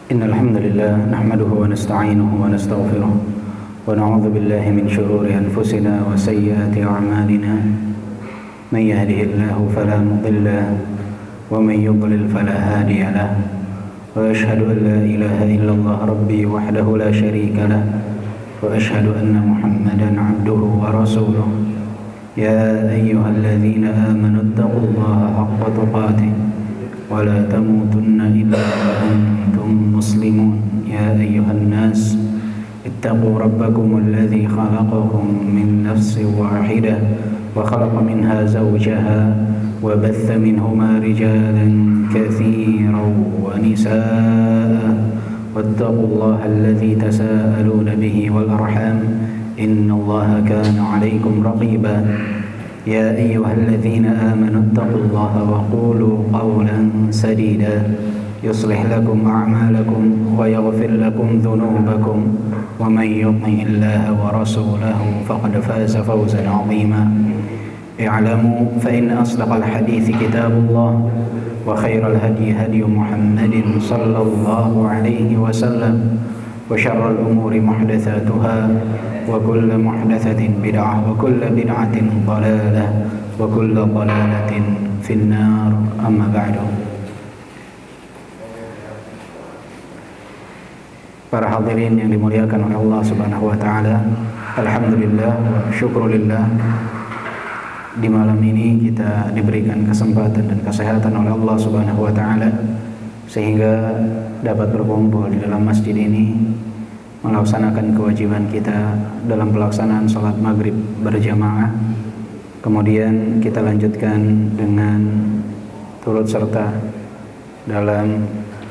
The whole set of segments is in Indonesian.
إن الحمد لله نحمده ونستعينه ونستغفره ونعوذ بالله من شرور أنفسنا وسيئات أعمالنا من يهده الله فلا مضل له ومن يضلل فلا هادي له وأشهد أن لا إله إلا الله ربي وحده لا شريك له وأشهد أن محمدا عبده ورسوله يا أيها الذين آمنوا اتقوا الله حق تقاته ولا تموتن إلا وأنتم مسلمون يا أيها الناس اتقوا ربكم الذي خلقكم من نفس واحدة وخلق منها زوجها وبث منهما رجالا كثيرا ونساء واتقوا الله الذي تساءلون به والأرحام إن الله كان عليكم رقيبا يا أيها الذين آمنوا اتقوا الله وقولوا قولا سديدا يصلح لكم أعمالكم ويغفر لكم ذنوبكم ومن يطع الله ورسوله فقد فاز فوزا عظيما اعلموا فإن أصدق الحديث كتاب الله وخير الهدي هدي محمد صلى الله عليه وسلم وشر الأمور محدثاتها وكل محدثة بدعة وكل بدعة ضلالة وكل ضلالة في النار أما بعد. Para hadirin yang dimuliakan oleh Allah Subhanahu wa taala, alhamdulillah wa syukrulillah, di malam ini kita diberikan kesempatan dan kesehatan oleh Allah Subhanahu wa taala sehingga dapat berkumpul di dalam masjid ini melaksanakan kewajiban kita dalam pelaksanaan salat maghrib berjamaah. Kemudian kita lanjutkan dengan turut serta dalam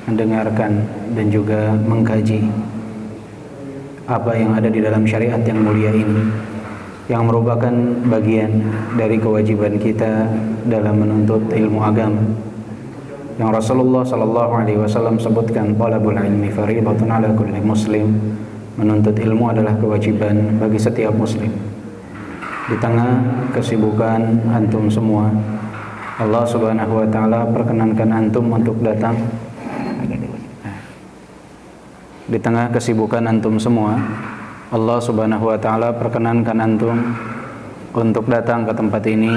mendengarkan dan juga mengkaji apa yang ada di dalam syariat yang mulia ini, yang merupakan bagian dari kewajiban kita dalam menuntut ilmu agama, yang Rasulullah sallallahu alaihi wasallam sebutkan, talabul ilmi fardhatun ala kulli muslim. Menuntut ilmu adalah kewajiban bagi setiap muslim. Di tengah kesibukan antum semua, Allah Subhanahu wa taala perkenankan antum untuk datang. Di tengah kesibukan antum semua, Allah Subhanahu wa taala perkenankan antum untuk datang ke tempat ini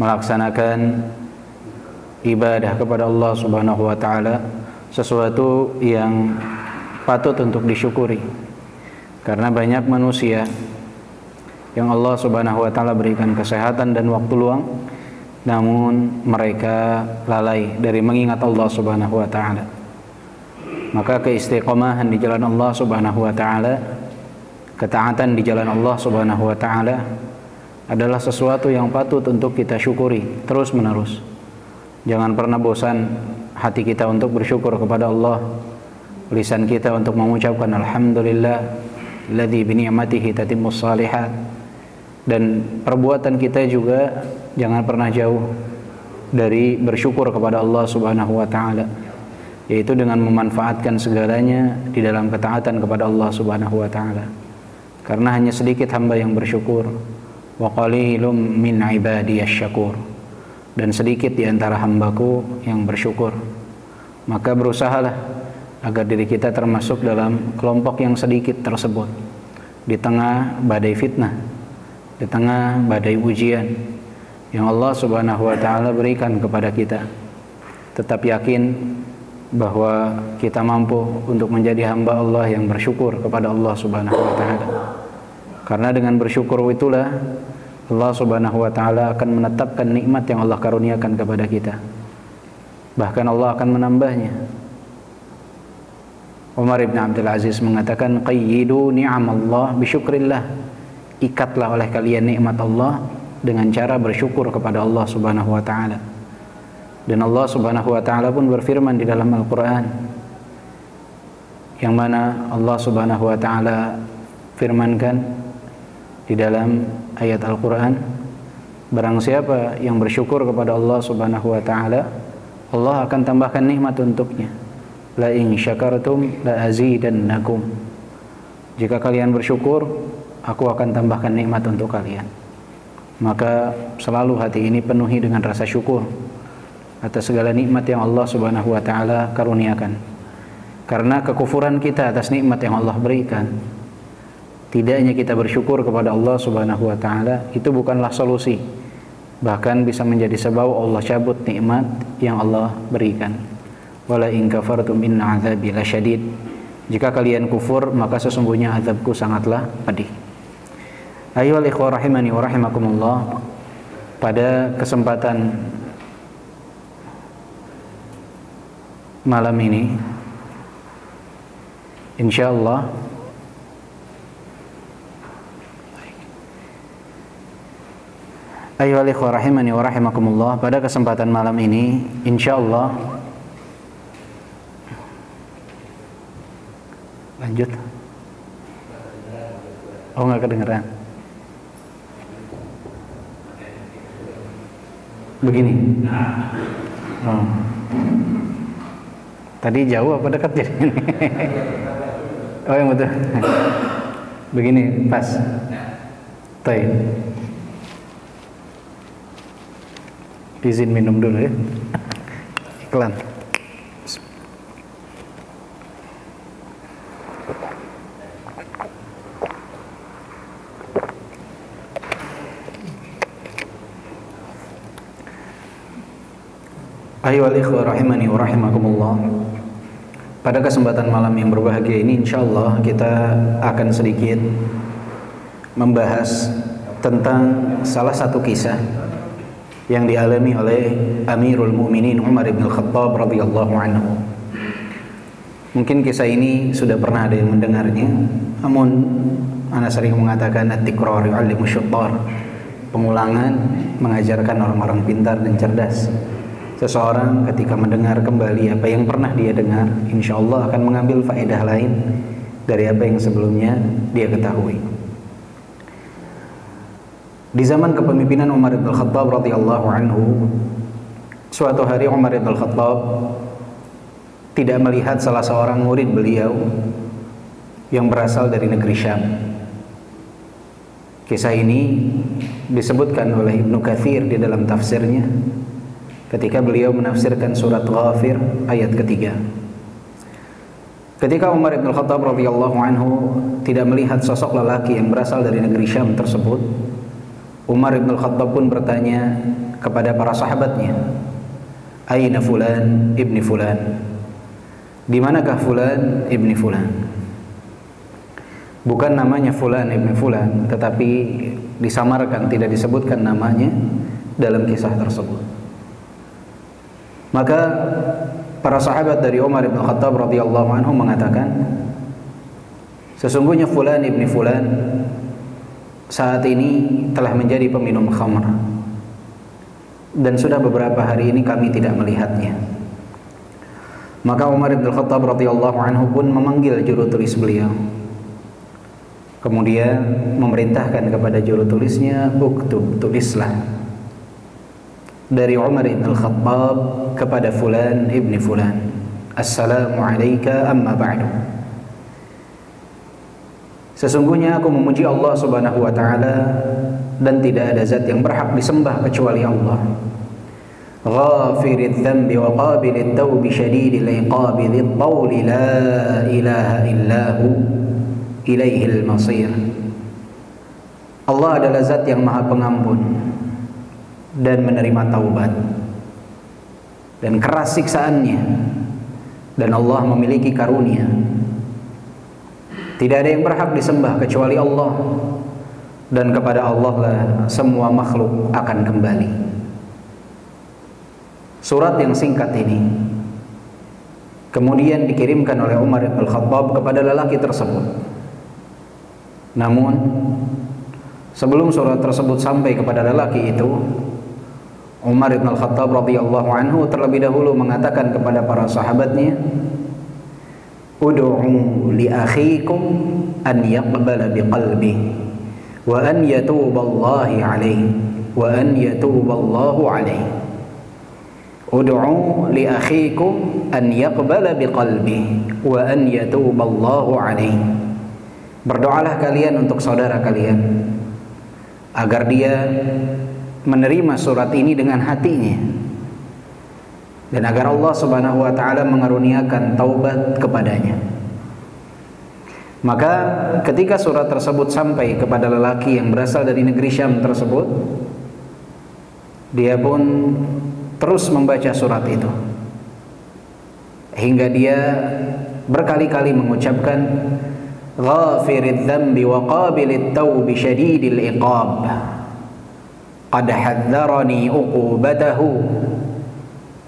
melaksanakan ibadah kepada Allah Subhanahu wa taala, sesuatu yang patut untuk disyukuri. Karena banyak manusia yang Allah Subhanahu wa taala berikan kesehatan dan waktu luang, namun mereka lalai dari mengingat Allah Subhanahu wa taala. Maka keistiqomahan di jalan Allah Subhanahu wa taala, ketaatan di jalan Allah Subhanahu wa taala adalah sesuatu yang patut untuk kita syukuri terus-menerus. Jangan pernah bosan hati kita untuk bersyukur kepada Allah, lisan kita untuk mengucapkan alhamdulillah alladzi bi ni'matihi tatimmus shalihat, dan perbuatan kita juga jangan pernah jauh dari bersyukur kepada Allah Subhanahu wa taala, yaitu dengan memanfaatkan segalanya di dalam ketaatan kepada Allah Subhanahu wa taala. Karena hanya sedikit hamba yang bersyukur, wa qalilum min ibadiyasy syakur, dan sedikit di antara hambaku yang bersyukur. Maka berusahalah agar diri kita termasuk dalam kelompok yang sedikit tersebut. Di tengah badai fitnah, di tengah badai ujian yang Allah Subhanahu wa taala berikan kepada kita, tetap yakin bahwa kita mampu untuk menjadi hamba Allah yang bersyukur kepada Allah Subhanahu wa taala. Karena dengan bersyukur itulah Allah Subhanahu wa taala akan menetapkan nikmat yang Allah karuniakan kepada kita. Bahkan Allah akan menambahnya. Umar bin Abdul Aziz mengatakan, qayyidu ni'amallah bisyukrillah. Ikatlah oleh kalian nikmat Allah dengan cara bersyukur kepada Allah Subhanahu wa taala. Dan Allah Subhanahu wa taala pun berfirman di dalam Al-Qur'an, yang mana Allah Subhanahu wa taala firmankan di dalam ayat Al-Qur'an, barang siapa yang bersyukur kepada Allah Subhanahu wa taala, Allah akan tambahkan nikmat untuknya. La in syakartum la azidannakum. Jika kalian bersyukur, aku akan tambahkan nikmat untuk kalian. Maka selalu hati ini penuhi dengan rasa syukur atas segala nikmat yang Allah Subhanahu wa taala karuniakan. karena kekufuran kita atas nikmat yang Allah berikan. Tidaknya kita bersyukur kepada Allah Subhanahu wa taala itu bukanlah solusi. Bahkan bisa menjadi sebab Allah cabut nikmat yang Allah berikan. Wala in kafartum inna adzabi lasyadid. Jika kalian kufur, maka sesungguhnya azabku sangatlah pedih. Ayyuhal ikhwah rahimani wa rahimakumullah. Pada kesempatan malam ini, insyaallah ayyuhal ikhwah rahimani wa rahimakumullah, pada kesempatan malam ini insyaallah lanjut. Oh, nggak kedengeran. Begini. Oh. Tadi jauh apa dekat jadi ini? Oh, yang betul. Begini, pas. Baik. Izin minum dulu ya. Iklan. Ayyuhal ikhwah rahimani wa rahimakumullah. Pada kesempatan malam yang berbahagia ini insyaallah kita akan sedikit membahas tentang salah satu kisah yang dialami oleh Amirul Mukminin Umar bin Khattab radhiyallahu anhu. Mungkin kisah ini sudah pernah ada yang mendengarnya, namun ana sering mengatakan at-tikrar yu'allimu syuttar. Pengulangan mengajarkan orang-orang pintar dan cerdas. Seseorang ketika mendengar kembali apa yang pernah dia dengar, insyaallah akan mengambil faedah lain dari apa yang sebelumnya dia ketahui. Di zaman kepemimpinan Umar bin Khattab radhiyallahu anhu, suatu hari Umar bin Khattab tidak melihat salah seorang murid beliau yang berasal dari negeri Syam. Kisah ini disebutkan oleh Ibnu Katsir di dalam tafsirnya ketika beliau menafsirkan surat Ghafir ayat ketiga. Ketika Umar bin Khattab radhiyallahu anhu tidak melihat sosok lelaki yang berasal dari negeri Syam tersebut, Umar bin Khattab pun bertanya kepada para sahabatnya, "Aina fulan ibni fulan?" Di manakah fulan ibni fulan? Bukan namanya fulan ibni fulan, tetapi disamarkan, tidak disebutkan namanya dalam kisah tersebut. Maka para sahabat dari Umar bin Khattab radhiyallahu anhu mengatakan, sesungguhnya fulan ibni fulan saat ini telah menjadi peminum khamr dan sudah beberapa hari ini kami tidak melihatnya. Maka Umar bin Khattab radhiyallahu anhu pun memanggil juru tulis beliau. Kemudian memerintahkan kepada juru tulisnya, "Uktub, tulislah dari Umar bin Khattab kepada fulan ibni fulan, assalamu alayka amma ba'du. Sesungguhnya aku memuji Allah Subhanahu wa taala dan tidak ada zat yang berhak disembah kecuali Allah. Ghafiridz dzambi wa qabilit taubi syadidil iqabi dzil tawli la ilaha illahu ilaihil masir." Allah adalah zat yang maha pengampun dan menerima taubat dan keras siksaannya, dan Allah memiliki karunia. Tidak ada yang berhak disembah kecuali Allah, dan kepada Allah lah semua makhluk akan kembali. Surat yang singkat ini kemudian dikirimkan oleh Umar bin Khattab kepada lelaki tersebut. Namun sebelum surat tersebut sampai kepada lelaki itu, Umar bin Khattab radhiyallahu anhu terlebih dahulu mengatakan kepada para sahabatnya, "Ud'u li akhikum an yaqbala biqalbihi wa an yatuballahi alaihi wa an yatuballahu alaihi." Ud'u li akhikum an yaqbala biqalbihi wa an yatuballahu alaihi. Berdoalah kalian untuk saudara kalian agar dia menerima surat ini dengan hatinya dan agar Allah Subhanahu wa taala mengaruniakan taubat kepadanya. Maka ketika surat tersebut sampai kepada lelaki yang berasal dari negeri Syam tersebut, dia pun terus membaca surat itu hingga dia berkali-kali mengucapkan ghafiridz dzambi wa qabilit taubi syadidil iqab qad hadzarani uqubatahu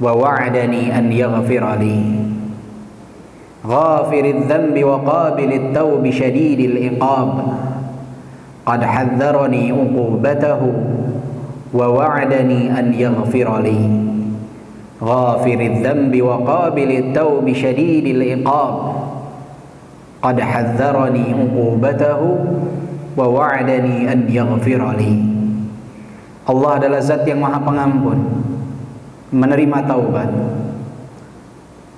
wa wa'adani an yaghfira li. Ghafiridz dzambi wa qabilit taubi syadidil iqab qad hadzarani uqubatahu wa wa'adani an yaghfira li. Ghafiridz dzambi wa qabilit taubi syadidil iqab qad hadzarani uqubatahu wa wa'adani an yaghfira li. Allah adalah zat yang maha pengampun, menerima taubat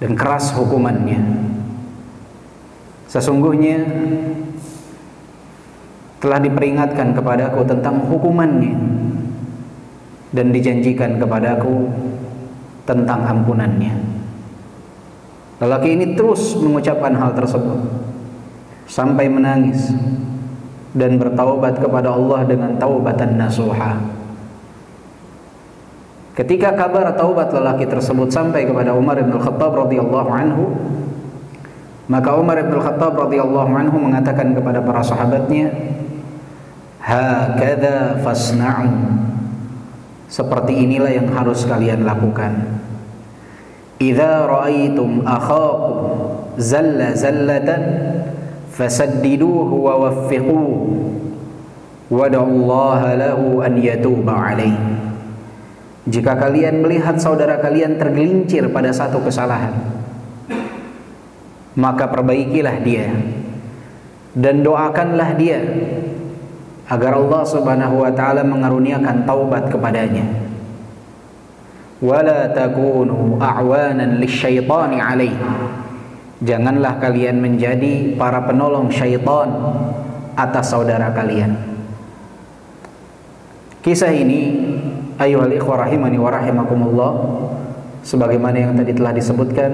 dan keras hukumannya. Sesungguhnya telah diperingatkan kepadaku tentang hukumannya dan dijanjikan kepadaku tentang ampunannya. Lelaki ini terus mengucapkan hal tersebut sampai menangis dan bertaubat kepada Allah dengan taubatan nasuha. Ketika kabar taubat lelaki tersebut sampai kepada Umar bin Khattab radhiyallahu anhu, maka Umar bin Khattab radhiyallahu anhu mengatakan kepada para sahabatnya, "Hakadza fasna'u." Seperti inilah yang harus kalian lakukan. Idza ra'aitum akhaakum zalla zallatan fasaddiduhu wa waffiquhu wad'ullaha lahu an yatuba 'alaihi. Jika kalian melihat saudara kalian tergelincir pada satu kesalahan, maka perbaikilah dia dan doakanlah dia agar Allah Subhanahu wa taala mengaruniakan taubat kepadanya. Wala takunu a'wanan lisyaitani 'alaihi. Janganlah kalian menjadi para penolong syaitan atas saudara kalian. Kisah ini, ayyuhal ikhwah rahimani wa rahimakumullah, sebagaimana yang tadi telah disebutkan,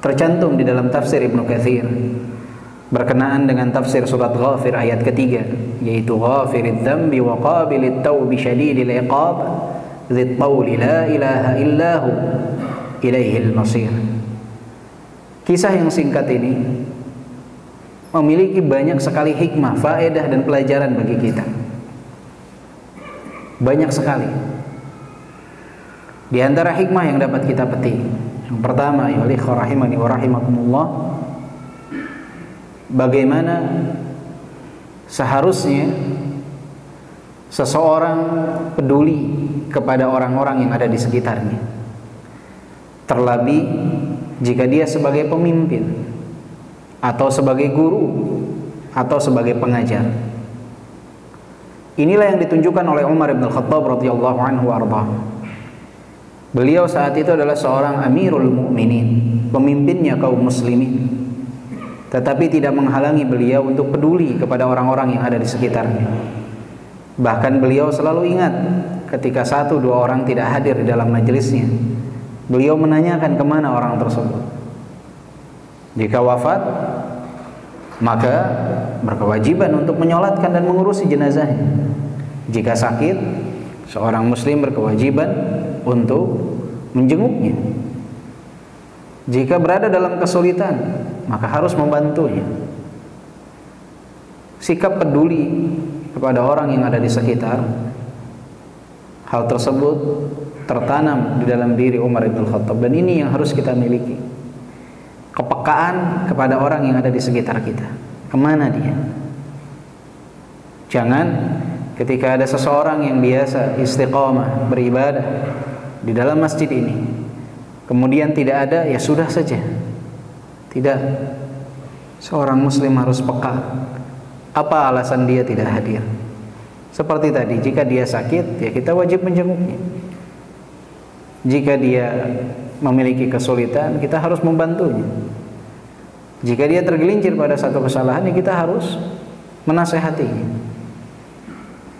tercantum di dalam tafsir Ibnu Katsir berkenaan dengan tafsir surat Ghafir ayat ketiga, yaitu ghafiridz dzambi wa qabilit taubi syadidil iqab dzit tauli la ilaha illahu ilaihil masir. Kisah yang singkat ini memiliki banyak sekali hikmah, faedah dan pelajaran bagi kita. Banyak sekali. Di antara hikmah yang dapat kita petik, yang pertama, ya ikhwah rahimani wa rahimakumullah, bagaimana seharusnya seseorang peduli kepada orang-orang yang ada di sekitarnya, terlebih jika dia sebagai pemimpin atau sebagai guru atau sebagai pengajar. Inilah yang ditunjukkan oleh Umar bin Khattab radhiyallahu anhu warḍah. Beliau saat itu adalah seorang Amirul Mukminin, pemimpinnya kaum muslimin, tetapi tidak menghalangi beliau untuk peduli kepada orang-orang yang ada di sekitarnya. Bahkan beliau selalu ingat ketika satu dua orang tidak hadir di dalam majelisnya, beliau menanyakan kemana orang tersebut. Jika wafat, maka berkewajiban untuk menyolatkan dan mengurusi jenazahnya. Jika sakit, seorang muslim berkewajiban untuk menjenguknya. Jika berada dalam kesulitan, maka harus membantunya. Sikap peduli kepada orang yang ada di sekitar, hal tersebut tertanam di dalam diri Umar bin Khattab, dan ini yang harus kita miliki. Kepekaan kepada orang yang ada di sekitar kita. Kemana dia? Jangan ketika ada seseorang yang biasa istiqamah beribadah di dalam masjid ini, kemudian tidak ada, ya sudah saja. Tidak. Seorang muslim harus peka. Apa alasan dia tidak hadir? Seperti tadi, jika dia sakit, ya kita wajib menjenguknya. Jika dia memiliki kesulitan, kita harus membantunya. Jika dia tergelincir pada satu kesalahan, ya kita harus menasehatinya.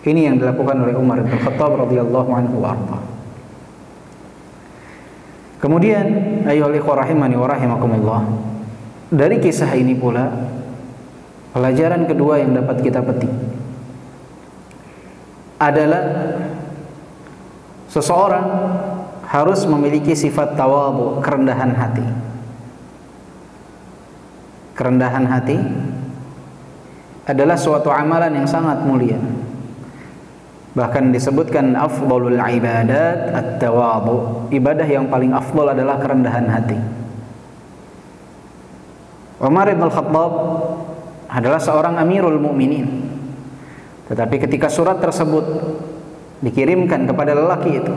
Ini yang dilakukan oleh Umar bin Khattab radhiyallahu anhu warḍah. Kemudian ayyuhal ikhwah rahimani wa rahimakumullah, dari kisah ini pula pelajaran kedua yang dapat kita petik adalah seseorang harus memiliki sifat tawadhu, kerendahan hati. Kerendahan hati adalah suatu amalan yang sangat mulia. Bahkan disebutkan afdhalul ibadat at-tawadhu. Ibadah yang paling afdal adalah kerendahan hati. Umar bin Khattab adalah seorang Amirul Mukminin. Tetapi ketika surat tersebut dikirimkan kepada lelaki itu,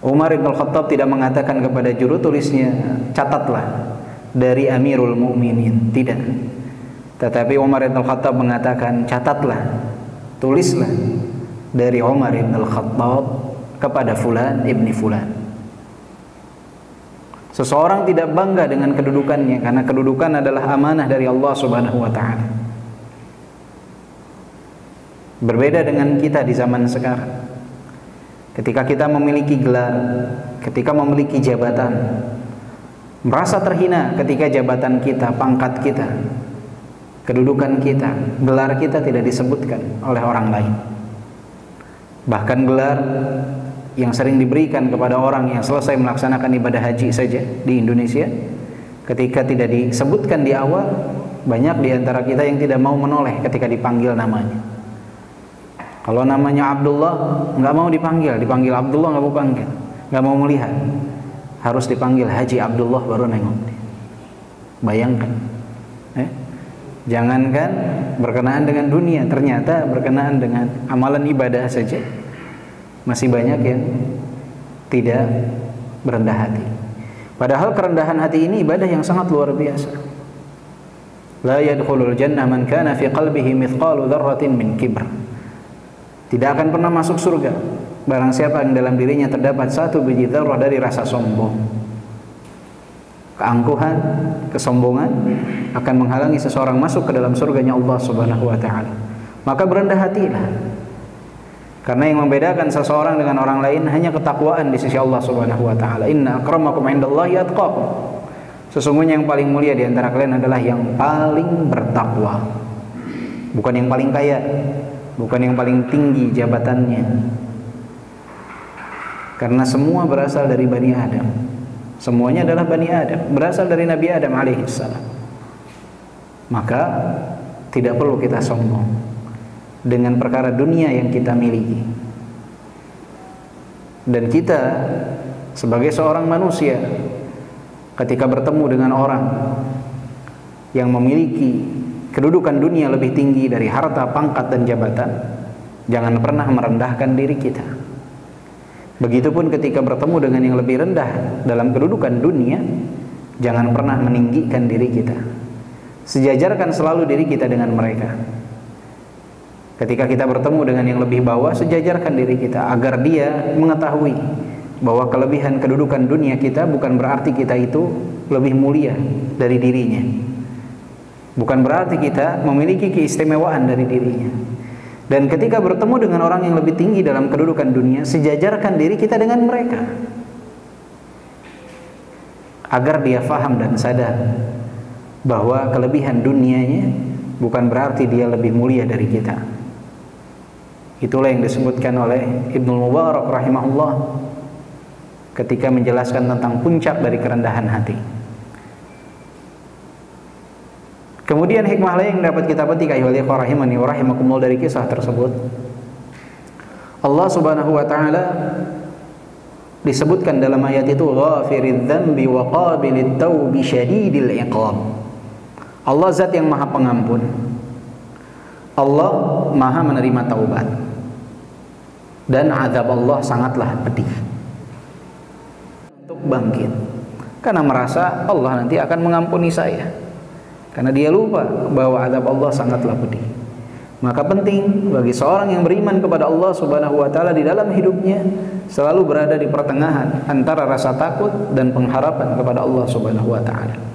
Umar bin Khattab tidak mengatakan kepada juru tulisnya, catatlah dari Amirul Mukminin, tidak. Tetapi Umar bin Khattab mengatakan, catatlah, tulislah dari Umar bin Khattab kepada fulan ibni fulan. Seseorang tidak bangga dengan kedudukannya, karena kedudukan adalah amanah dari Allah Subhanahu wa taala. Berbeda dengan kita di zaman sekarang. Ketika kita memiliki gelar, ketika memiliki jabatan, merasa terhina ketika jabatan kita, pangkat kita, kedudukan kita, gelar kita tidak disebutkan oleh orang lain. Bahkan gelar yang sering diberikan kepada orang yang selesai melaksanakan ibadah haji saja di Indonesia, ketika tidak disebutkan di awal, banyak di antara kita yang tidak mau menoleh ketika dipanggil namanya. Kalau namanya Abdullah, nggak mau dipanggil Abdullah, nggak mau panggil, nggak mau melihat, harus dipanggil Haji Abdullah baru nengok. Bayangkan, jangankan berkenaan dengan dunia, ternyata berkenaan dengan amalan ibadah saja masih banyak yang tidak berendah hati. Padahal kerendahan hati ini ibadah yang sangat luar biasa. La yadkhulul jannah man kana fi qalbihi mithqalu dzarratin min kibr. Tidak akan pernah masuk surga barang siapa yang dalam dirinya terdapat satu biji dzarrah dari rasa sombong. Keangkuhan, kesombongan akan menghalangi seseorang masuk ke dalam surganya Allah Subhanahu wa taala. Maka berendah hatilah. Karena yang membedakan seseorang dengan orang lain hanya ketakwaan di sisi Allah Subhanahu wa taala. Inna akramakum indallahi atqakum. Sesungguhnya yang paling mulia di antara kalian adalah yang paling bertakwa. Bukan yang paling kaya, bukan yang paling tinggi jabatannya. Karena semua berasal dari Bani Adam. Semuanya adalah Bani Adam, berasal dari Nabi Adam alaihissalam. Maka tidak perlu kita sombong dengan perkara dunia yang kita miliki. Dan kita sebagai seorang manusia, ketika bertemu dengan orang yang memiliki kedudukan dunia lebih tinggi dari harta, pangkat, dan jabatan, jangan pernah merendahkan diri kita. Begitupun ketika bertemu dengan yang lebih rendah dalam kedudukan dunia, jangan pernah meninggikan diri kita. Sejajarkan selalu diri kita dengan mereka. Ketika kita bertemu dengan yang lebih bawah, sejajarkan diri kita agar dia mengetahui bahwa kelebihan kedudukan dunia kita bukan berarti kita itu lebih mulia dari dirinya. Bukan berarti kita memiliki keistimewaan dari dirinya. Dan ketika bertemu dengan orang yang lebih tinggi dalam kedudukan dunia, sejajarkan diri kita dengan mereka agar dia faham dan sadar bahwa kelebihan dunianya bukan berarti dia lebih mulia dari kita. Itulah yang disebutkan oleh Ibnul Mubarak rahimahullah ketika menjelaskan tentang puncak dari kerendahan hati. Kemudian hikmah lain yang dapat kita petik ayyuhal ikhwah rahimani wa rahimakumullah dari kisah tersebut, Allah Subhanahu wa taala disebutkan dalam ayat itu ghafiridz dzambi wa qabilit taubi syadidil iqab. Allah zat yang maha pengampun, Allah maha menerima taubat, dan azab Allah sangatlah pedih. Untuk bangkit karena merasa Allah nanti akan mengampuni saya, karena dia lupa bahwa azab Allah sangatlah pedih. Maka penting bagi seorang yang beriman kepada Allah Subhanahu wa taala di dalam hidupnya selalu berada di pertengahan antara rasa takut dan pengharapan kepada Allah Subhanahu wa taala.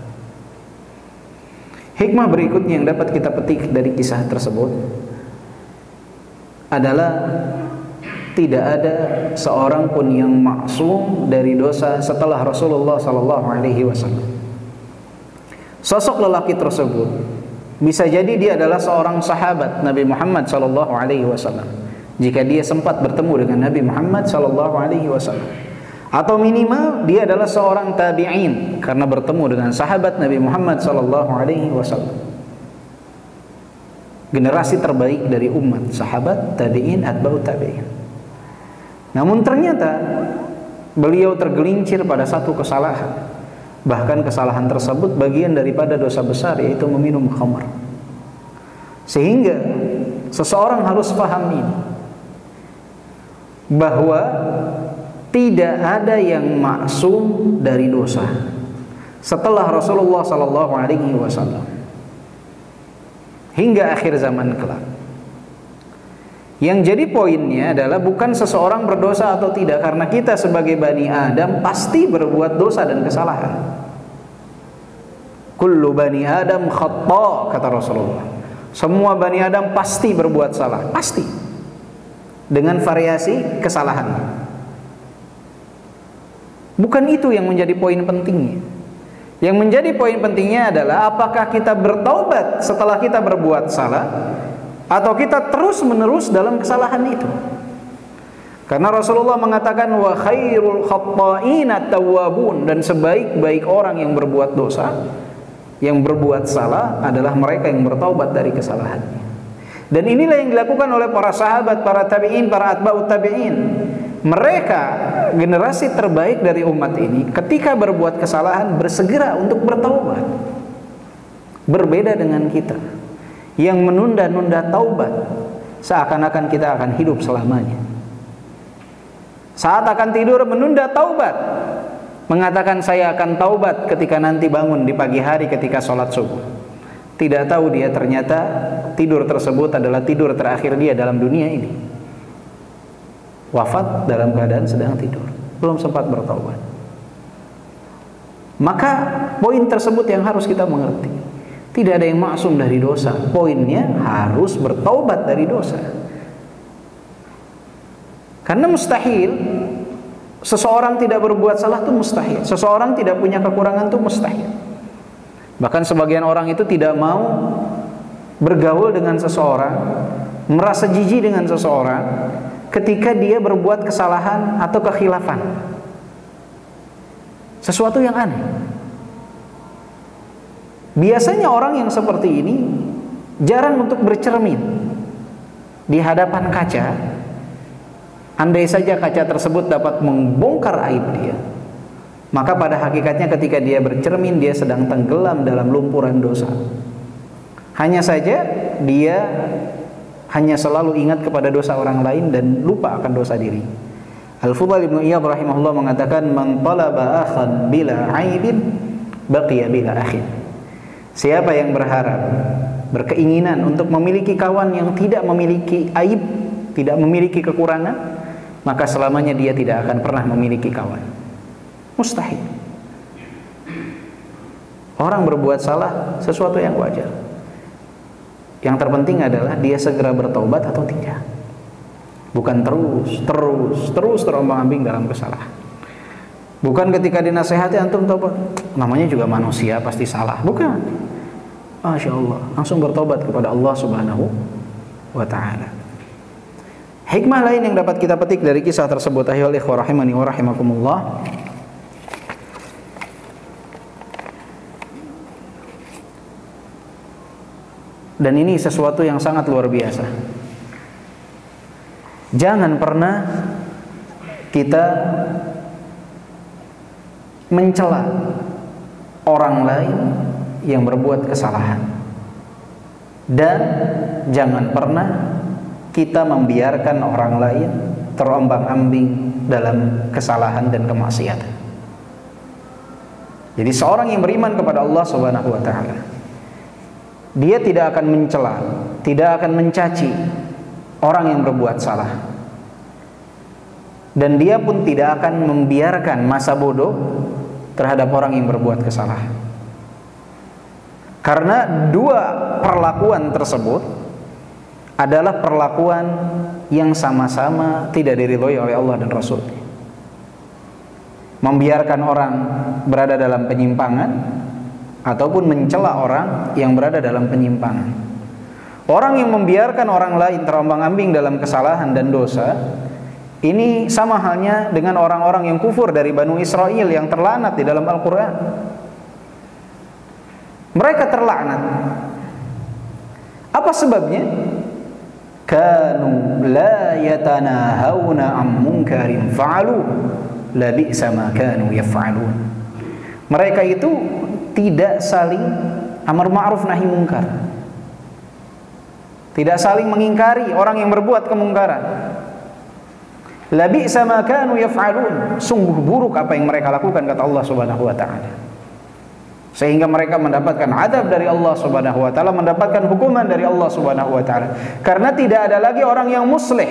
Hikmah berikutnya yang dapat kita petik dari kisah tersebut adalah tidak ada seorang pun yang maksum dari dosa setelah Rasulullah sallallahu alaihi wasallam. Sosok lelaki tersebut bisa jadi dia adalah seorang sahabat Nabi Muhammad sallallahu alaihi wasallam. Jika dia sempat bertemu dengan Nabi Muhammad sallallahu alaihi wasallam, atau minimal dia adalah seorang tabi'in karena bertemu dengan sahabat Nabi Muhammad sallallahu alaihi wasallam. Generasi terbaik dari umat, sahabat, tabi'in, atba'ut tabi'in. Namun ternyata beliau tergelincir pada satu kesalahan. Bahkan kesalahan tersebut bagian daripada dosa besar, yaitu meminum khamr. Sehingga seseorang harus paham ini, bahwa tidak ada yang maksum dari dosa setelah Rasulullah sallallahu alaihi wasallam hingga akhir zaman kelak. Yang jadi poinnya adalah bukan seseorang berdosa atau tidak, karena kita sebagai Bani Adam pasti berbuat dosa dan kesalahan. Kullu Bani Adam khata', kata Rasulullah. Semua Bani Adam pasti berbuat salah, pasti, dengan variasi kesalahan. Bukan itu yang menjadi poin pentingnya. Yang menjadi poin pentingnya adalah apakah kita bertaubat setelah kita berbuat salah, atau kita terus menerus dalam kesalahan itu. Karena Rasulullah mengatakan wa khairul khatta'ina tawwabun, dan sebaik-baik orang yang berbuat dosa, yang berbuat salah adalah mereka yang bertaubat dari kesalahannya. Dan inilah yang dilakukan oleh para sahabat, para tabi'in, para atba'ut tabi'in. Mereka generasi terbaik dari umat ini ketika berbuat kesalahan bersegera untuk bertaubat. Berbeda dengan kita yang menunda-nunda taubat, seakan-akan kita akan hidup selamanya. Saat akan tidur menunda taubat, mengatakan saya akan taubat ketika nanti bangun di pagi hari ketika sholat subuh. Tidak tahu dia ternyata tidur tersebut adalah tidur terakhir dia dalam dunia ini. Wafat dalam keadaan sedang tidur, belum sempat bertaubat. Maka poin tersebut yang harus kita mengerti. Tidak ada yang maksum dari dosa. Poinnya harus bertaubat dari dosa. Karena mustahil seseorang tidak berbuat salah itu mustahil. Seseorang tidak punya kekurangan itu mustahil. Bahkan sebagian orang itu tidak mau bergaul dengan seseorang, merasa jijik dengan seseorang ketika dia berbuat kesalahan atau kekhilafan. Sesuatu yang aneh. Biasanya orang yang seperti ini jarang untuk bercermin di hadapan kaca. Andai saja kaca tersebut dapat membongkar aib dia, maka pada hakikatnya ketika dia bercermin, dia sedang tenggelam dalam lumpuran dosa. Hanya saja dia hanya selalu ingat kepada dosa orang lain dan lupa akan dosa diri. Al-Fudail bin Iyad rahimahullah mengatakan, man talaba akhan bila aibin baqiya bila akhin. Siapa yang berharap, berkeinginan untuk memiliki kawan yang tidak memiliki aib, tidak memiliki kekurangan, maka selamanya dia tidak akan pernah memiliki kawan. Mustahil. Orang berbuat salah sesuatu yang wajar. Yang terpenting adalah dia segera bertaubat atau tidak. Bukan terus terombang-ambing dalam kesalahan. Bukan ketika dinasehati antum taubat, namanya juga manusia pasti salah. Bukan. Masya Allah, langsung bertobat kepada Allah Subhanahu wa ta'ala. Hikmah lain yang dapat kita petik dari kisah tersebut, ayyuhal ikhwah rahimani wa rahimakumullah, dan ini sesuatu yang sangat luar biasa. Jangan pernah kita mencela orang lain yang berbuat kesalahan, dan jangan pernah kita membiarkan orang lain terombang-ambing dalam kesalahan dan kemaksiatan. Jadi seorang yang beriman kepada Allah Subhanahu wa ta'ala, dia tidak akan mencela, tidak akan mencaci orang yang berbuat salah, dan dia pun tidak akan membiarkan masa bodoh terhadap orang yang berbuat kesalahan. Karena dua perlakuan tersebut adalah perlakuan yang sama-sama tidak diridhoi oleh Allah dan Rasul-Nya. Membiarkan orang berada dalam penyimpangan ataupun mencela orang yang berada dalam penyimpangan. Orang yang membiarkan orang lain terombang-ambing dalam kesalahan dan dosa, ini sama halnya dengan orang-orang yang kufur dari Banu Israel yang terlaknat di dalam Al-Quran. Mereka terlaknat. Apa sebabnya? Kanu la yatanahawna am munkarin fa'alu labi'sa ma kanu yaf'alun. Mereka itu tidak saling amar ma'ruf nahi munkar, tidak saling mengingkari orang yang berbuat kemungkaran. Labi'sa ma kanu yaf'alun, sungguh buruk apa yang mereka lakukan, kata Allah Subhanahu wa taala. Sehingga mereka mendapatkan adab dari Allah Subhanahu wa taala, mendapatkan hukuman dari Allah Subhanahu wa taala. Karena tidak ada lagi orang yang muslih,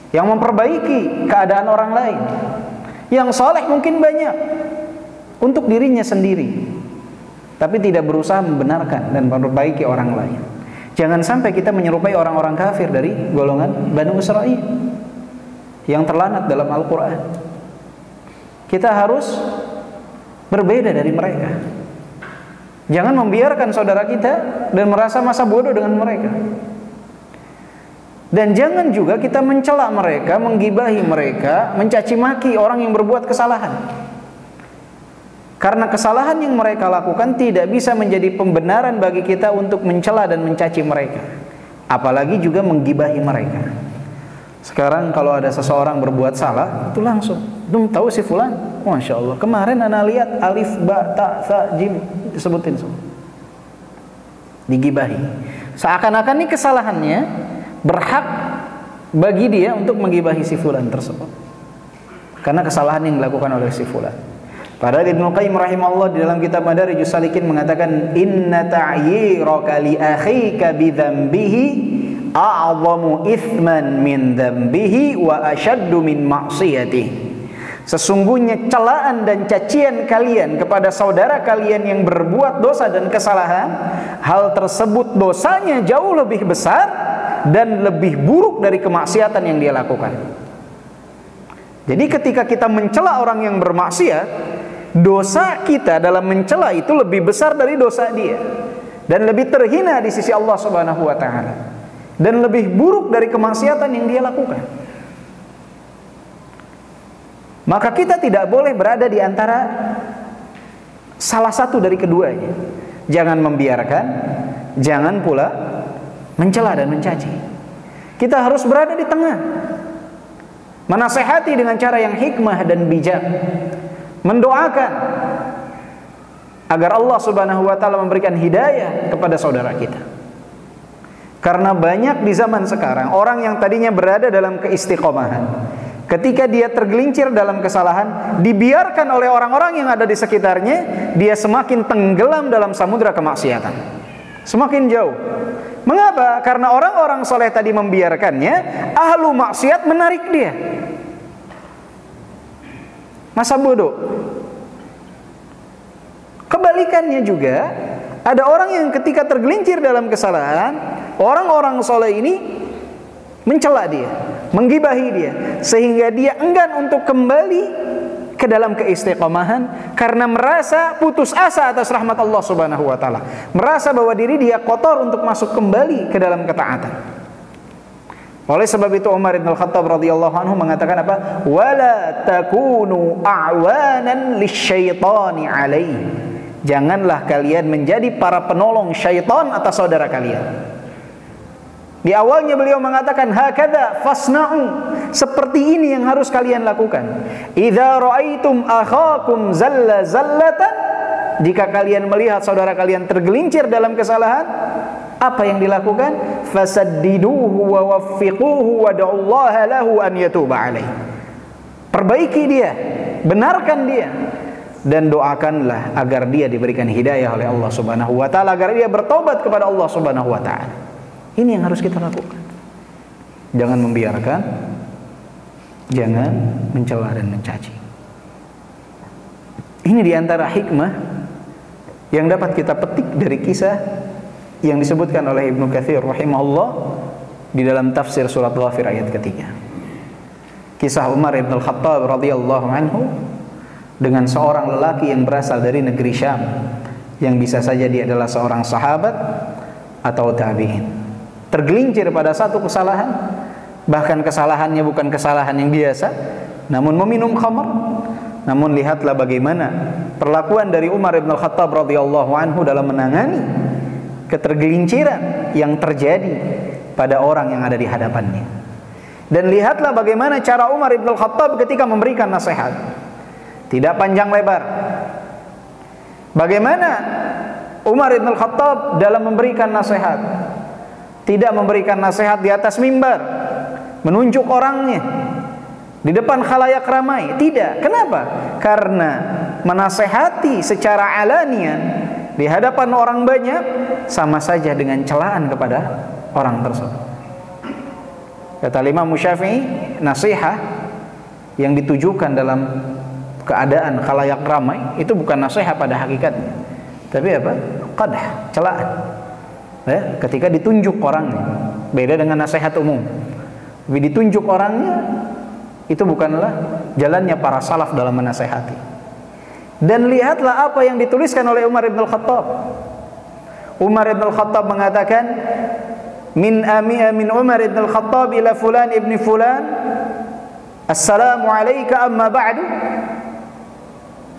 yang memperbaiki keadaan orang lain. Yang saleh mungkin banyak untuk dirinya sendiri, tapi tidak berusaha membenarkan dan memperbaiki orang lain. Jangan sampai kita menyerupai orang-orang kafir dari golongan Banu Israil yang terlanat dalam Al-Quran. Kita harus berbeda dari mereka. Jangan membiarkan saudara kita dan merasa masa bodoh dengan mereka. Dan jangan juga kita mencela mereka, menggibahi mereka, mencaci maki orang yang berbuat kesalahan. Karena kesalahan yang mereka lakukan tidak bisa menjadi pembenaran bagi kita untuk mencela dan mencaci mereka, apalagi juga menggibahi mereka. Sekarang kalau ada seseorang berbuat salah, itu langsung, tahu si fulan, Masya Allah, kemarin ana lihat alif, ba, ta, sa, jim disebutin semua, digibahi. Seakan-akan ini kesalahannya berhak bagi dia untuk menggibahi si fulan tersebut, karena kesalahan yang dilakukan oleh si fulan. Padahal Ibnu Qayyim rahimahullah di dalam kitab Madarijus Salikin mengatakan, inna ta'yiraka li akhika bi dzambihi a'zamu ithman min dzambihi wa ashaddu min ma'siyatihi. Sesungguhnya celaan dan cacian kalian kepada saudara kalian yang berbuat dosa dan kesalahan, hal tersebut dosanya jauh lebih besar dan lebih buruk dari kemaksiatan yang dia lakukan. Jadi ketika kita mencela orang yang bermaksiat, dosa kita dalam mencela itu lebih besar dari dosa dia, dan lebih terhina di sisi Allah Subhanahu wa taala, dan lebih buruk dari kemaksiatan yang dia lakukan. Maka kita tidak boleh berada di antara salah satu dari keduanya. Jangan membiarkan, jangan pula mencela dan mencaci. Kita harus berada di tengah, menasehati dengan cara yang hikmah dan bijak, mendoakan agar Allah Subhanahu wa taala memberikan hidayah kepada saudara kita. Karena banyak di zaman sekarang orang yang tadinya berada dalam keistiqomahan, ketika dia tergelincir dalam kesalahan, dibiarkan oleh orang-orang yang ada di sekitarnya, dia semakin tenggelam dalam samudra kemaksiatan, semakin jauh. Mengapa? Karena orang-orang soleh tadi membiarkannya, ahlu maksiat menarik dia. Masa bodoh. Kebalikannya juga, ada orang yang ketika tergelincir dalam kesalahan, orang-orang soleh ini mencela dia, menggibahi dia, sehingga dia enggan untuk kembali ke dalam keistiqomahan karena merasa putus asa atas rahmat Allah Subhanahu wa taala, merasa bahwa diri dia kotor untuk masuk kembali ke dalam ketaatan. Oleh sebab itu Umar bin Khattab radhiyallahu anhu mengatakan apa? Wala takunu a'wanan lisyaitani alaihi. Janganlah kalian menjadi para penolong syaitan atas saudara kalian. Di awalnya beliau mengatakan hakadha fasna'u, seperti ini yang harus kalian lakukan. Idza ra'aitum akhakum zalla zallatan, jika kalian melihat saudara kalian tergelincir dalam kesalahan, apa yang dilakukan? Fasaddiduhu wa waffiquhu wa da'ullaha lahu an yatuba alaihi. Perbaiki dia, benarkan dia, dan doakanlah agar dia diberikan hidayah oleh Allah Subhanahu wa taala, agar dia bertobat kepada Allah Subhanahu wa taala. Ini yang harus kita lakukan. Jangan membiarkan, jangan mencela dan mencaci. Ini diantara hikmah yang dapat kita petik dari kisah yang disebutkan oleh Ibnu Katsir rahimahullah di dalam tafsir surat Ghafir ayat ketiga. Kisah Umar ibn al-Khattab radhiyallahu anhu dengan seorang lelaki yang berasal dari negeri Syam, yang bisa saja dia adalah seorang sahabat atau tabi'in, tergelincir pada satu kesalahan, bahkan kesalahannya bukan kesalahan yang biasa, namun meminum khamr. Namun lihatlah bagaimana perlakuan dari Umar ibn al-Khattab radhiyallahu anhu dalam menangani ketergelinciran yang terjadi pada orang yang ada di hadapannya. Dan lihatlah bagaimana cara Umar ibn al-Khattab ketika memberikan nasihat, tidak panjang lebar. Bagaimana Umar ibn al-Khattab dalam memberikan nasihat, tidak memberikan nasihat di atas mimbar, menunjuk orangnya di depan khalayak ramai. Tidak. Kenapa? Karena menasehati secara alanian di hadapan orang banyak sama saja dengan celaan kepada orang tersebut. Kata Imam Syafi'i, nasihat yang ditujukan dalam keadaan khalayak ramai itu bukan nasihat pada hakikatnya, tapi apa? Qadah, celaan. Ya, ketika ditunjuk orangnya, beda dengan nasihat umum. Tapi ditunjuk orangnya, itu bukanlah jalannya para salaf dalam menasehati. Dan lihatlah apa yang dituliskan oleh Umar ibn al-Khattab. Umar ibn al-Khattab mengatakan, min Umar ibn al-Khattab ila fulan ibn fulan, assalamu alayka amma ba'du.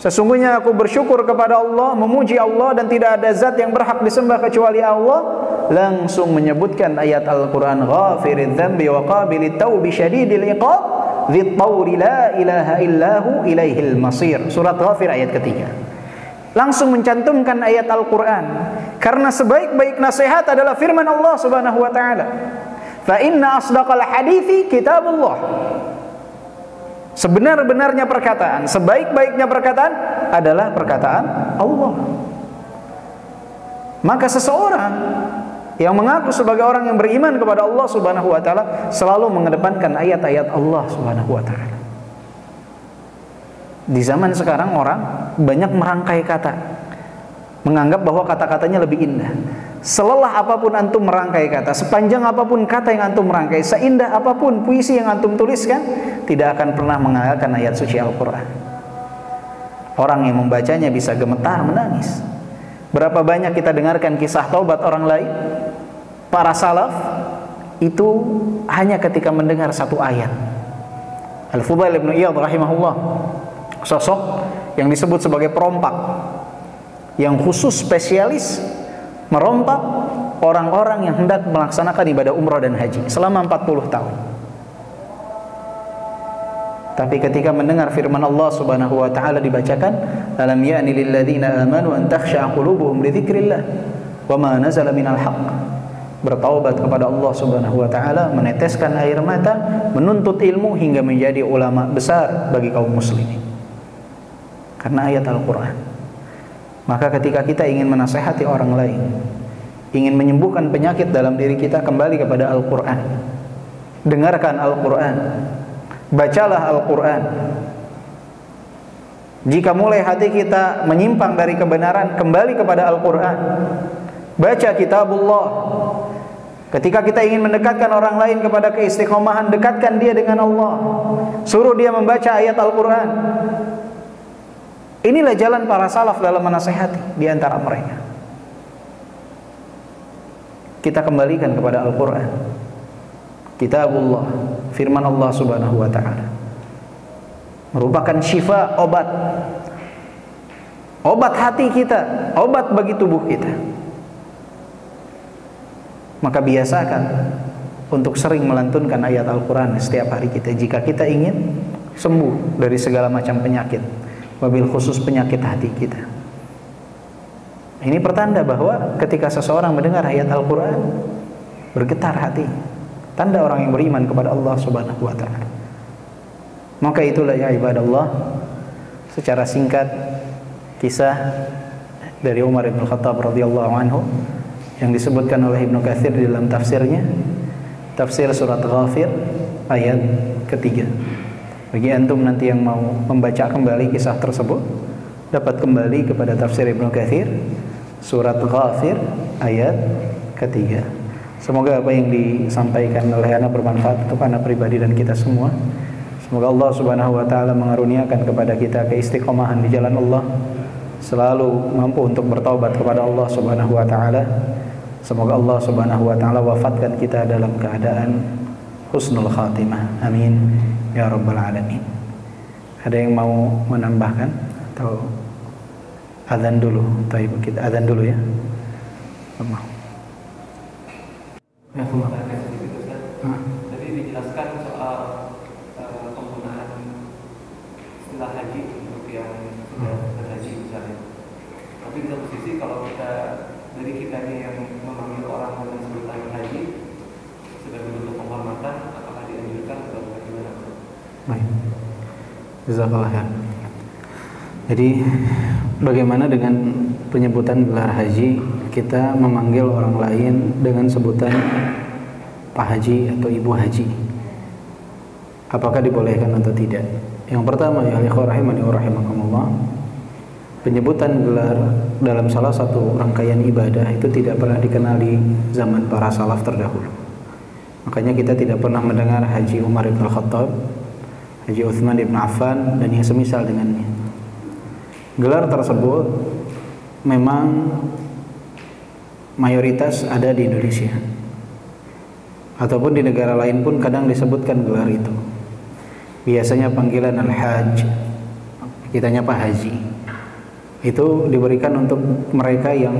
Sesungguhnya aku bersyukur kepada Allah, memuji Allah, dan tidak ada zat yang berhak disembah kecuali Allah. Langsung menyebutkan ayat Al-Quran, ghafiridz dzambi wa qabilit taubi syadidil iqab dzit tawri la ilaha illahu ilaihil masir. Surat Ghafir ayat ketiga. Langsung mencantumkan ayat Al-Quran, karena sebaik-baik nasihat adalah firman Allah Subhanahu wa taala. Fa inna asdaqal hadithi kitabullah. Sebenar-benarnya perkataan, sebaik-baiknya perkataan adalah perkataan Allah. Maka seseorang yang mengaku sebagai orang yang beriman kepada Allah Subhanahu wa taala selalu mengedepankan ayat-ayat Allah Subhanahu wa taala. Di zaman sekarang orang banyak merangkai kata, menganggap bahwa kata-katanya lebih indah. Selelah apapun antum merangkai kata, sepanjang apapun kata yang antum merangkai, seindah apapun puisi yang antum tuliskan, tidak akan pernah mengalahkan ayat suci Al-Quran. Orang yang membacanya bisa gemetar, menangis. Berapa banyak kita dengarkan kisah taubat orang lain, para salaf, itu hanya ketika mendengar satu ayat. Al-Fudail ibn Iyad rahimahullah, sosok yang disebut sebagai perompak, yang khusus spesialis merompak orang-orang yang hendak melaksanakan ibadah umrah dan haji selama 40 tahun. Tapi ketika mendengar firman Allah Subhanahu wa taala dibacakan, alam ya'ni lil ladzina amanu an takhsha'a qulubuhum li dzikrillah wa ma nazala minal haqq. Bertaubat kepada Allah Subhanahu wa taala, meneteskan air mata, menuntut ilmu hingga menjadi ulama besar bagi kaum muslimin. Karena ayat Al-Qur'an. Maka ketika kita ingin menasehati orang lain, ingin menyembuhkan penyakit dalam diri kita, kembali kepada Al-Quran. Dengarkan Al-Quran, bacalah Al-Quran. Jika mulai hati kita menyimpang dari kebenaran, kembali kepada Al-Quran. Baca kitabullah. Ketika kita ingin mendekatkan orang lain kepada keistiqomahan, dekatkan dia dengan Allah. Suruh dia membaca ayat Al-Quran. Inilah jalan para salaf dalam menasihati di antara mereka. Kita kembalikan kepada Al-Quran, kitabullah, firman Allah Subhanahu wa ta'ala, merupakan syifa, obat hati kita, obat bagi tubuh kita. Maka biasakan untuk sering melantunkan ayat Al-Quran setiap hari kita, jika kita ingin sembuh dari segala macam penyakit, wabil khusus penyakit hati kita. Ini pertanda bahwa ketika seseorang mendengar ayat Al-Quran, bergetar hati, tanda orang yang beriman kepada Allah Subhanahu wa ta'ala. Maka itulah ya ibadallah, secara singkat kisah dari Umar ibn Khattab radhiyallahu anhu yang disebutkan oleh Ibnu Katsir di dalam tafsirnya, tafsir surat Ghafir ayat ketiga. Bagi antum nanti yang mau membaca kembali kisah tersebut, dapat kembali kepada tafsir Ibnu Katsir surat Ghafir ayat ketiga. Semoga apa yang disampaikan oleh anak bermanfaat untuk anak pribadi dan kita semua. Semoga Allah Subhanahu wa taala mengaruniakan kepada kita keistiqomahan di jalan Allah, selalu mampu untuk bertaubat kepada Allah Subhanahu wa taala. Semoga Allah Subhanahu wa taala wafatkan kita dalam keadaan husnul khatimah. Amin ya rabbal alamin. Ada yang mau menambahkan atau azan dulu? Baik, kita azan dulu ya. Allah. Ya, Allah. Tadi dijelaskan soal penggunaan istilah haji untuk yang sudah berhaji misalnya. Tapi di satu sisi kalau dari kita ini yang memanggil orang dengan sebutan haji sebagai bentuk penghormatan, apakah dianjurkan atau bagaimana? Baik. Jazakallah khair. Jadi bagaimana dengan penyebutan gelar haji? Kita memanggil orang lain dengan sebutan Pak Haji atau Ibu Haji, apakah dibolehkan atau tidak? Yang pertama, ya ikhwah rahimani wa rahimakumullah, penyebutan gelar dalam salah satu rangkaian ibadah itu tidak pernah dikenal di zaman para salaf terdahulu. Makanya kita tidak pernah mendengar Haji Umar bin Khattab, Haji Utsman bin Affan, dan yang semisal dengannya. Gelar tersebut memang mayoritas ada di Indonesia, ataupun di negara lain pun kadang disebutkan gelar itu. Biasanya panggilan Al-Hajj, kitanya Pak Haji, itu diberikan untuk mereka yang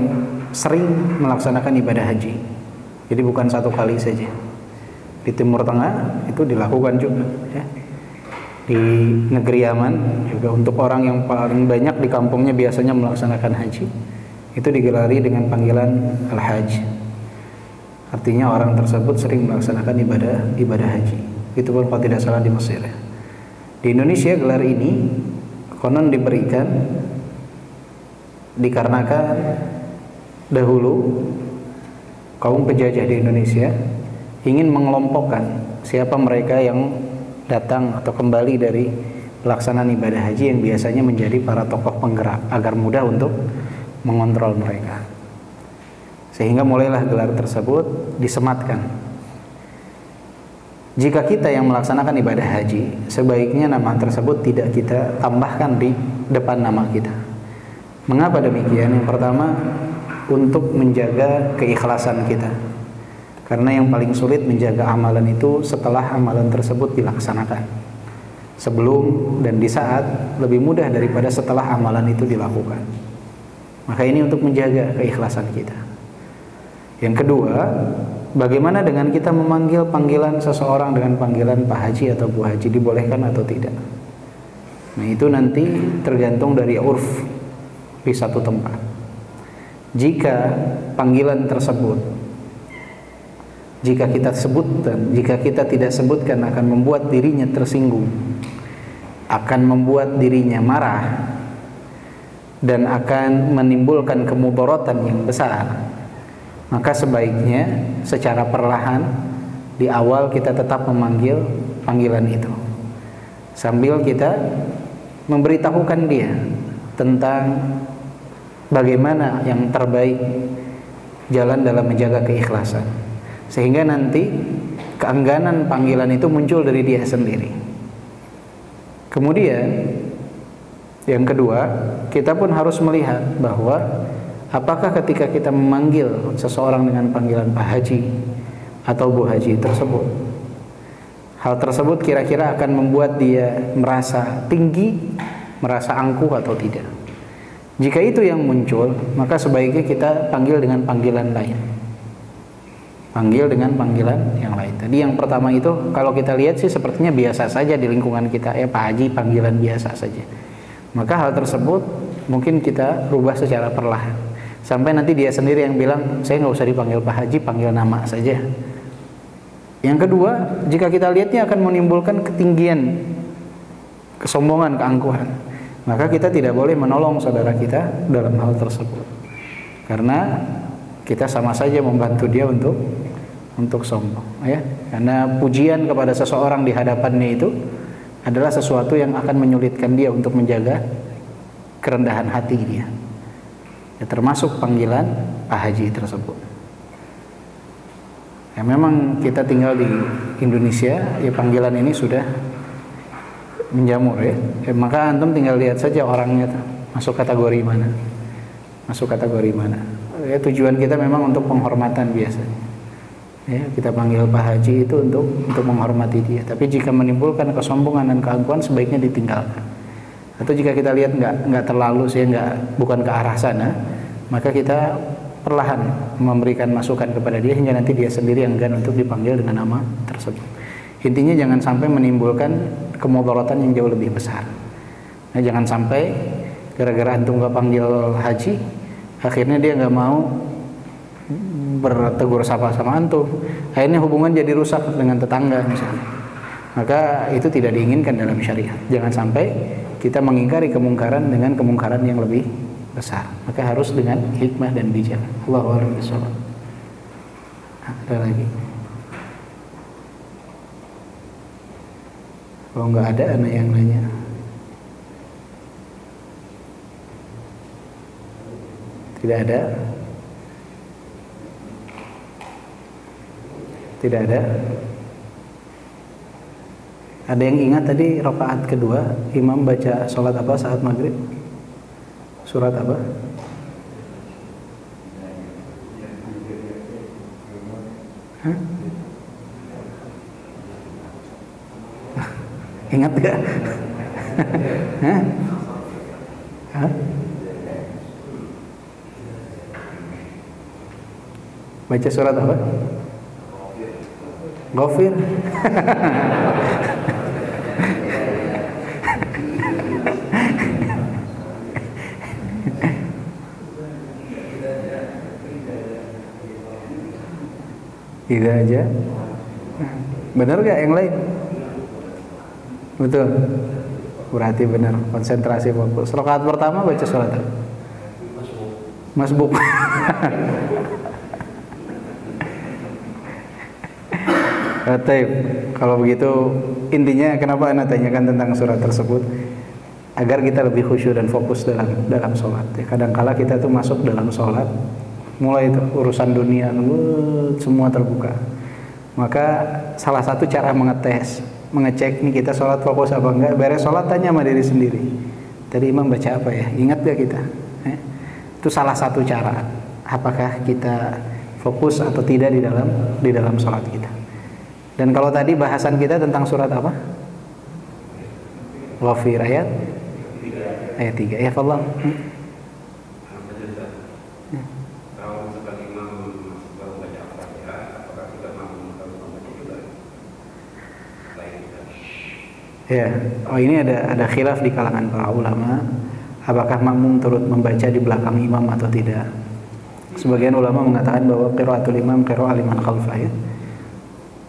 sering melaksanakan ibadah haji. Jadi bukan satu kali saja. Di Timur Tengah itu dilakukan juga ya. Di negeri Yaman juga untuk orang yang paling banyak di kampungnya biasanya melaksanakan haji, itu digelari dengan panggilan Al-Hajj. Artinya orang tersebut sering melaksanakan ibadah haji. Itu pun kalau tidak salah di Mesir. Di Indonesia gelar ini konon diberikan dikarenakan dahulu kaum penjajah di Indonesia ingin mengelompokkan siapa mereka yang datang atau kembali dari pelaksanaan ibadah haji yang biasanya menjadi para tokoh penggerak agar mudah untuk mengontrol mereka. Sehingga mulailah gelar tersebut disematkan. Jika kita yang melaksanakan ibadah haji, sebaiknya nama tersebut tidak kita tambahkan di depan nama kita. Mengapa demikian? Yang pertama, untuk menjaga keikhlasan kita. Karena yang paling sulit menjaga amalan itu setelah amalan tersebut dilaksanakan. Sebelum dan di saat lebih mudah daripada setelah amalan itu dilakukan. Maka ini untuk menjaga keikhlasan kita. Yang kedua, bagaimana dengan kita memanggil panggilan seseorang dengan panggilan Pak Haji atau Bu Haji, dibolehkan atau tidak? Nah, itu nanti tergantung dari urf di satu tempat. Jika panggilan tersebut, jika kita sebutkan, jika kita tidak sebutkan, akan membuat dirinya tersinggung, akan membuat dirinya marah, dan akan menimbulkan kemudaratan yang besar, maka sebaiknya secara perlahan di awal kita tetap memanggil panggilan itu, sambil kita memberitahukan dia tentang bagaimana yang terbaik jalan dalam menjaga keikhlasan, sehingga nanti keengganan panggilan itu muncul dari dia sendiri. Kemudian yang kedua, kita pun harus melihat bahwa apakah ketika kita memanggil seseorang dengan panggilan Pak Haji atau Bu Haji tersebut, hal tersebut kira-kira akan membuat dia merasa tinggi, merasa angkuh atau tidak. Jika itu yang muncul, maka sebaiknya kita panggil dengan panggilan lain. Panggil dengan panggilan yang lain. Tadi yang pertama itu kalau kita lihat sih sepertinya biasa saja di lingkungan kita, ya Pak Haji, panggilan biasa saja. Maka hal tersebut mungkin kita rubah secara perlahan, sampai nanti dia sendiri yang bilang, saya nggak usah dipanggil Pak Haji, panggil nama saja. Yang kedua, jika kita lihatnya akan menimbulkan ketinggian, kesombongan, keangkuhan, maka kita tidak boleh menolong saudara kita dalam hal tersebut, karena kita sama saja membantu dia untuk sombong, ya. Karena pujian kepada seseorang di hadapannya itu adalah sesuatu yang akan menyulitkan dia untuk menjaga kerendahan hati dia, ya, termasuk panggilan Pak Haji tersebut. Ya memang kita tinggal di Indonesia, ya panggilan ini sudah menjamur ya. Maka antum tinggal lihat saja orangnya masuk kategori mana. Masuk kategori mana. Ya tujuan kita memang untuk penghormatan biasanya. Ya, kita panggil Pak Haji itu untuk menghormati dia. Tapi jika menimbulkan kesombongan dan keangkuhan sebaiknya ditinggalkan. Atau jika kita lihat nggak terlalu bukan ke arah sana, maka kita perlahan memberikan masukan kepada dia hingga nanti dia sendiri enggan untuk dipanggil dengan nama tersebut. Intinya jangan sampai menimbulkan kemudaratan yang jauh lebih besar. Nah, jangan sampai gara-gara antum nggak panggil Haji, akhirnya dia nggak mau bertegur sapa sama antum. Akhirnya hubungan jadi rusak dengan tetangga misalnya. Maka itu tidak diinginkan dalam syariat. Jangan sampai kita mengingkari kemungkaran dengan kemungkaran yang lebih besar. Maka harus dengan hikmah dan bijak. Allahu a'lam bishawab. Ada lagi? Kalau nggak ada yang nanya. Tidak ada. Tidak ada. Ada yang ingat tadi rakaat kedua imam baca sholat apa saat maghrib? Surat apa? Hah? Ingat gak? Hah? Hah? Baca surat apa? Ghafir. Tidak aja. Benar gak yang lain? Betul. Berarti benar. Konsentrasi fokus. Rakaat pertama baca surat apa? Masbuk. Taib. Kalau begitu intinya kenapa Anda tanyakan tentang surat tersebut? Agar kita lebih khusyuk dan fokus dalam sholat. Ya, kadangkala kita tuh masuk dalam sholat, mulai itu urusan dunia, semua terbuka. Maka salah satu cara mengecek nih kita sholat fokus apa enggak, beres sholat tanya sama diri sendiri. Tadi imam baca apa ya? Ingat gak kita? Itu salah satu cara. Apakah kita fokus atau tidak di dalam sholat kita? Dan kalau tadi bahasan kita tentang surat apa? Ghafir ayat 3. Ya Allah. Ya, ini ada khilaf di kalangan para ulama, apakah makmum turut membaca di belakang imam atau tidak. Sebagian ulama mengatakan bahwa qiraatul imam qiraa'ah liman khalfah, ya.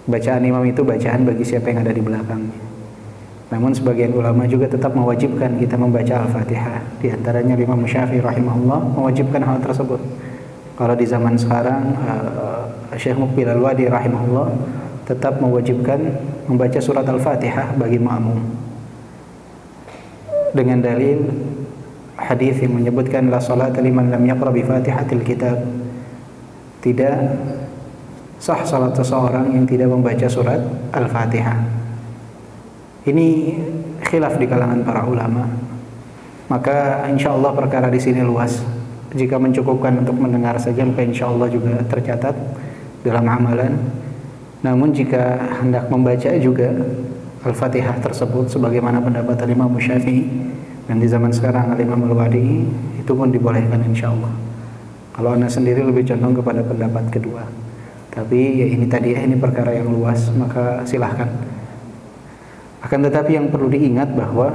Bacaan imam itu bacaan bagi siapa yang ada di belakangnya. Namun sebagian ulama juga tetap mewajibkan kita membaca Al-Fatihah. Di antaranya Imam Syafi'i rahimahullah mewajibkan hal tersebut. Kalau di zaman sekarang Syekh Muqbil Al-Wadi rahimahullah tetap mewajibkan membaca surat Al-Fatihah bagi makmum dengan dalil hadis yang menyebutkan la salata liman lam yaqra bi Fatihatil kitab. Tidak sah salat seseorang yang tidak membaca surat Al-Fatihah. Ini khilaf di kalangan para ulama. Maka insya Allah perkara di sini luas. Jika mencukupkan untuk mendengar saja, maka insya Allah juga tercatat dalam amalan. Namun jika hendak membaca juga Al-Fatihah tersebut sebagaimana pendapat Imam Syafi'i dan di zaman sekarang Imam Al-Wadi, itu pun dibolehkan insya Allah. Kalau Anda sendiri lebih condong kepada pendapat kedua. Tapi ya ini tadi ini perkara yang luas, maka silahkan. Akan tetapi yang perlu diingat bahwa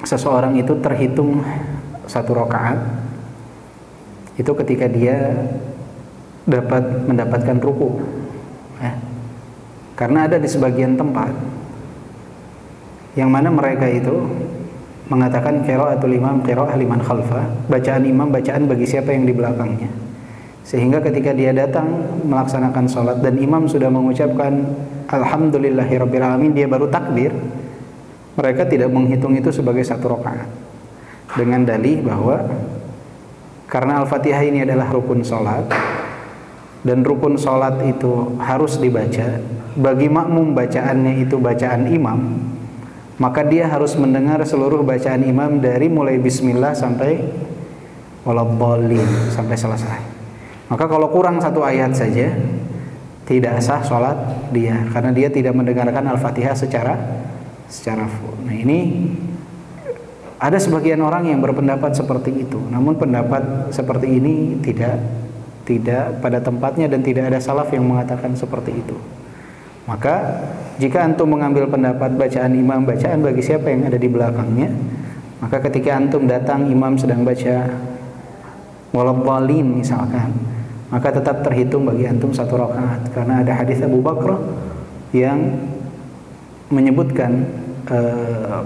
seseorang itu terhitung satu rakaat itu ketika dia mendapatkan ruku, ya. Karena ada di sebagian tempat yang mana mereka itu mengatakan qiraatul imam qiraa'ah liman khalfah, bacaan imam bacaan bagi siapa yang di belakangnya. Sehingga ketika dia datang melaksanakan sholat dan imam sudah mengucapkan alhamdulillahirabbil alamin, dia baru takbir, mereka tidak menghitung itu sebagai satu rakaat dengan dalih bahwa karena Al-Fatihah ini adalah rukun sholat, dan rukun sholat itu harus dibaca, bagi makmum bacaannya itu bacaan imam, maka dia harus mendengar seluruh bacaan imam dari mulai bismillah sampai waladhdallin, sampai selesai. Maka kalau kurang satu ayat saja tidak sah sholat dia, karena dia tidak mendengarkan Al-Fatihah secara full. Nah, ini ada sebagian orang yang berpendapat seperti itu, namun pendapat seperti ini tidak pada tempatnya dan tidak ada salaf yang mengatakan seperti itu. Maka jika antum mengambil pendapat bacaan imam bacaan bagi siapa yang ada di belakangnya, maka ketika antum datang imam sedang baca waladhdallin misalkan, maka tetap terhitung bagi antum satu rakaat, karena ada hadis Abu Bakar yang menyebutkan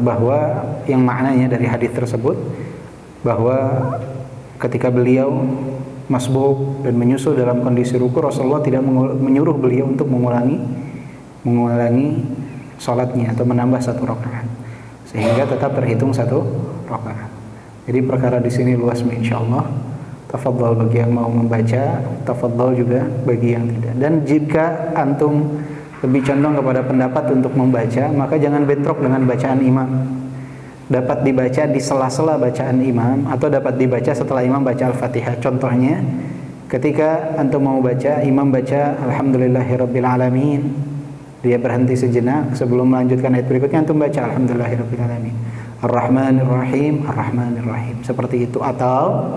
bahwa yang maknanya dari hadis tersebut bahwa ketika beliau masbuk dan menyusul dalam kondisi ruku, Rasulullah tidak menyuruh beliau untuk mengulangi sholatnya atau menambah satu rakaat, sehingga tetap terhitung satu rakaat. Jadi perkara di sini luas insyaallah. Tafadhol bagi yang mau membaca, tafadhol juga bagi yang tidak. Dan jika antum lebih condong kepada pendapat untuk membaca, maka jangan bentrok dengan bacaan imam. Dapat dibaca di sela-sela bacaan imam, atau dapat dibaca setelah imam baca Al-Fatihah. Contohnya, ketika antum mau baca, imam baca Alhamdulillahirabbil alamin, dia berhenti sejenak sebelum melanjutkan ayat berikutnya, antum baca Alhamdulillahirabbil alamin, Ar-Rahmanir-Rahim, Ar-Rahmanir-Rahim, seperti itu. Atau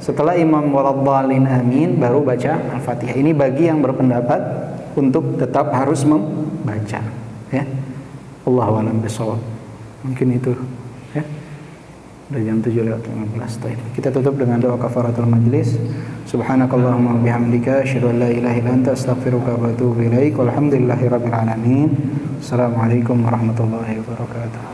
setelah imam waladhdallin amin baru baca Al-Fatihah. Ini bagi yang berpendapat untuk tetap harus membaca, ya. Allahu a'lam bishawab. Mungkin itu, ya. Udah jam 7:15. Kita tutup dengan doa kafaratul majlis. Subhanakallahumma bihamdika asyhadu an la ilaha illa anta astaghfiruka wa atubu ilaik. Walhamdulillahirabbil alamin. Assalamualaikum warahmatullahi wabarakatuh.